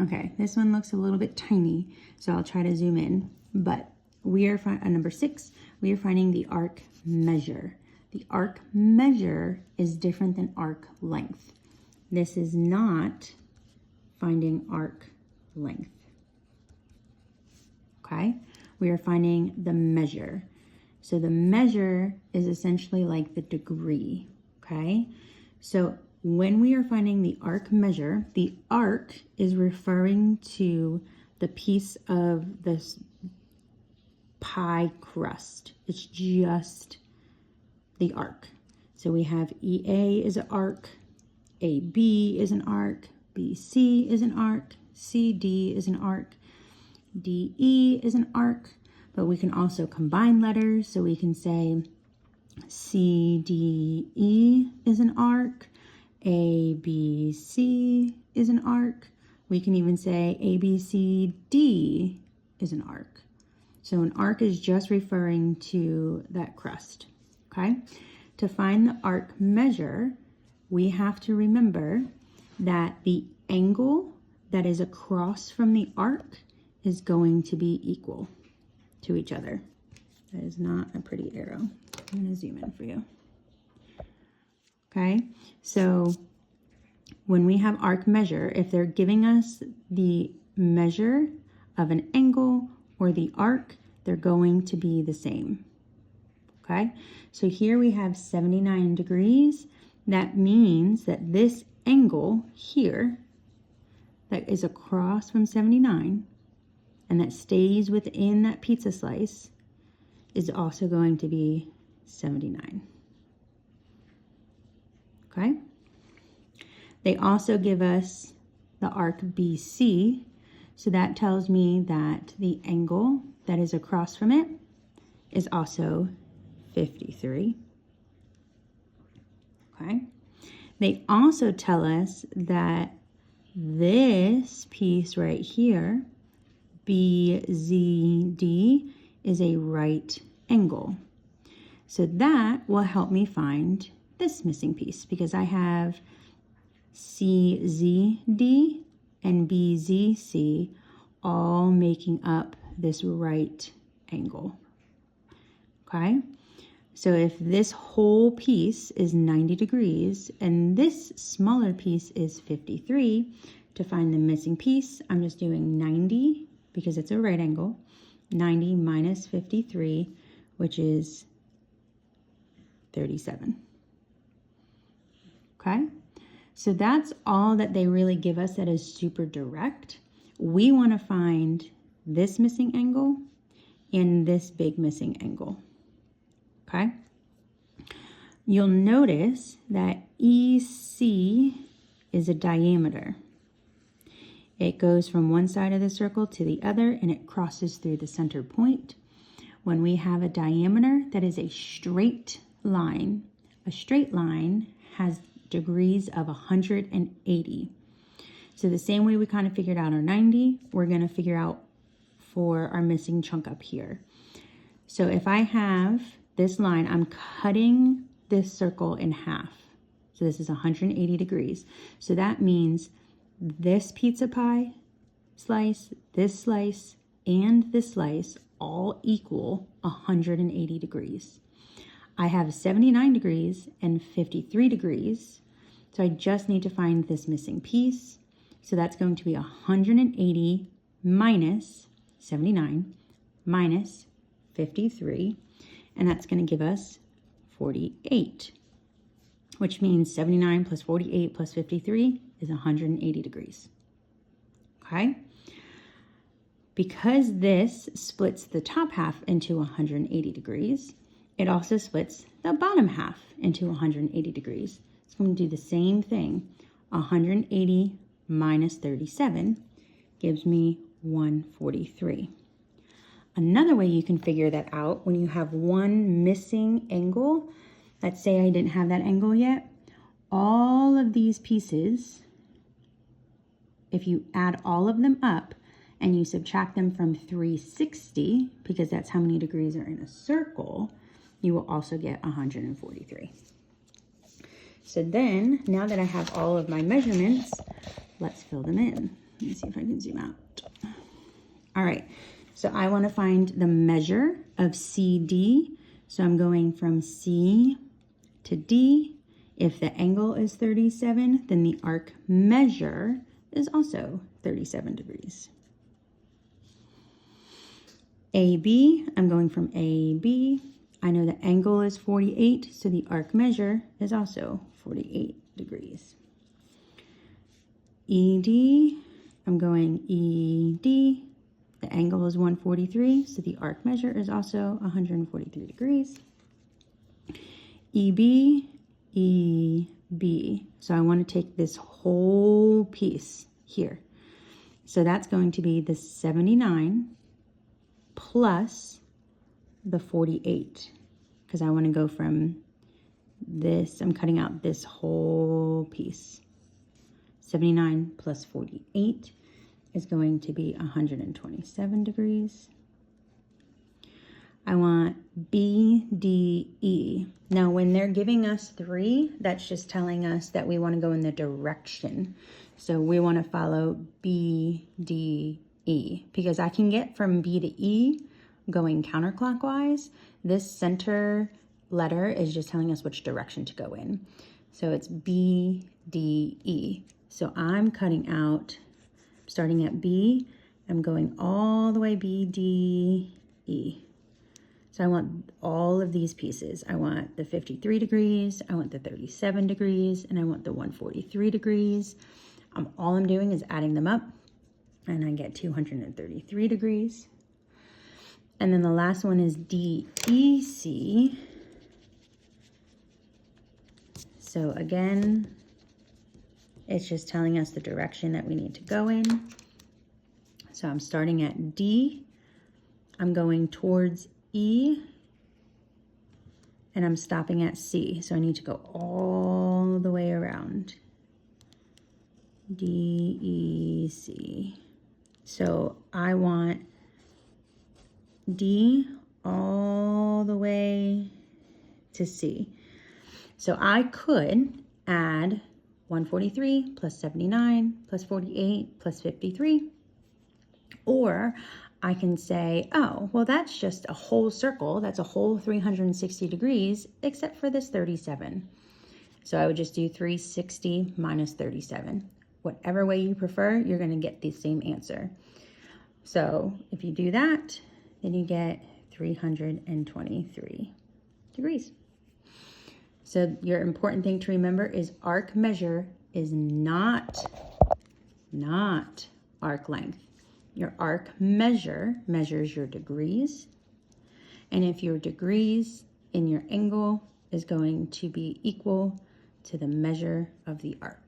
Okay, this one looks a little bit tiny, so I'll try to zoom in. But we are number 6, we are finding the arc measure. The arc measure is different than arc length. This is not finding arc length. Okay, we are finding the measure. So the measure is essentially like the degree. Okay, so when we are finding the arc measure, the arc is referring to the piece of this pie crust. It's just the arc. So we have EA is an arc, AB is an arc, BC is an arc, CD is an arc, DE is an arc, but we can also combine letters. So we can say CDE is an arc, ABC is an arc. We can even say ABCD is an arc. So an arc is just referring to that crust, okay? To find the arc measure, we have to remember that the angle that is across from the arc is going to be equal to each other. That is not a pretty arrow. I'm gonna zoom in for you. Okay, so when we have arc measure, if they're giving us the measure of an angle or the arc, they're going to be the same. Okay, so here we have 79 degrees. That means that this angle here that is across from 79 and that stays within that pizza slice is also going to be 79. Okay. They also give us the arc BC, so that tells me that the angle that is across from it is also 53. Okay. They also tell us that this piece right here, BZD, is a right angle. So that will help me find this missing piece because I have CZD and BZC all making up this right angle. Okay, so if this whole piece is 90 degrees and this smaller piece is 53, to find the missing piece, I'm just doing 90 because it's a right angle, 90 minus 53, which is 37. Okay, so that's all that they really give us that is super direct. We want to find this missing angle and this big missing angle. Okay, you'll notice that EC is a diameter. It goes from one side of the circle to the other and it crosses through the center point. When we have a diameter that is a straight line has degrees of 180. So the same way we kind of figured out our 90, we're going to figure out for our missing chunk up here. So if I have this line, I'm cutting this circle in half. So this is 180 degrees. So that means this pizza pie slice, and this slice all equal 180 degrees. I have 79 degrees and 53 degrees. So I just need to find this missing piece. So that's going to be 180 minus 79 minus 53. And that's going to give us 48, which means 79 plus 48 plus 53 is 180 degrees. Okay? Because this splits the top half into 180 degrees, it also splits the bottom half into 180 degrees. So I'm going to do the same thing. 180 minus 37 gives me 143. Another way you can figure that out when you have one missing angle, let's say I didn't have that angle yet, all of these pieces, if you add all of them up and you subtract them from 360, because that's how many degrees are in a circle, you will also get 143. So then, now that I have all of my measurements, let's fill them in. me see if I can zoom out. All right, so I want to find the measure of CD. So I'm going from C to D. If the angle is 37, then the arc measure is also 37 degrees. AB, I'm going from AB. I know the angle is 48, so the arc measure is also 48 degrees. ED, I'm going ED. The angle is 143, so the arc measure is also 143 degrees. EB, EB. So I want to take this whole piece here. So that's going to be the 79 plus the 48, because I want to go from this, I'm cutting out this whole piece. 79 plus 48 is going to be 127 degrees. I want BDE. Now, when they're giving us 3, that's just telling us that we want to go in the direction. So we want to follow BDE, because I can get from B to E going counterclockwise. This center letter is just telling us which direction to go in. So it's BDE. So I'm cutting out, starting at B, I'm going all the way BDE. So I want all of these pieces. I want the 53 degrees, I want the 37 degrees, and I want the 143 degrees. All I'm doing is adding them up, and I get 233 degrees. And then the last one is DEC. So again, it's just telling us the direction that we need to go in. So I'm starting at D, I'm going towards E, and I'm stopping at C. So I need to go all the way around. D, E, C. So I want D all the way to C. So I could add 143 plus 79 plus 48 plus 53. Or I can say, oh, well, that's just a whole circle. That's a whole 360 degrees, except for this 37. So I would just do 360 minus 37. Whatever way you prefer, you're going to get the same answer. So if you do that, then you get 323 degrees. So your important thing to remember is arc measure is not arc length. Your arc measure measures your degrees. And if your degrees in your angle is going to be equal to the measure of the arc.